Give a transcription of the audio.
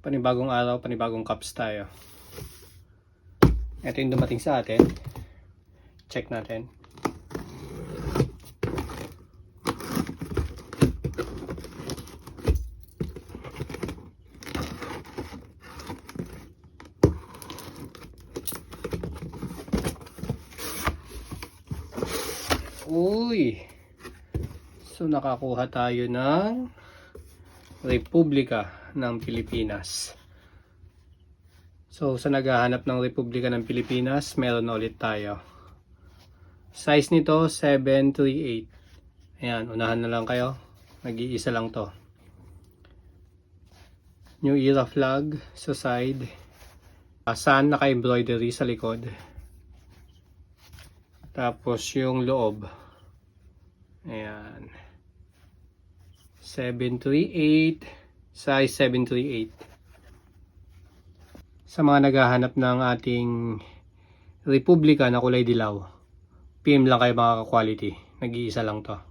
Panibagong araw, panibagong cups tayo. Ito yung dumating sa atin. Check natin. Uy! So nakakuha tayo ng Republika ng Pilipinas. So sa naghahanap ng Republika ng Pilipinas, meron na ulit tayo. Size nito 738. Ayan, unahan na lang kayo. Nag-iisa lang to. New Era flag sa side. Sun naka-embroidery sa likod. Tapos yung loob. Ayan. 738, size 738. Sa mga naghahanap ng ating Republika na kulay dilaw, PM lang kayo mga ka-quality. Nag-iisa lang to.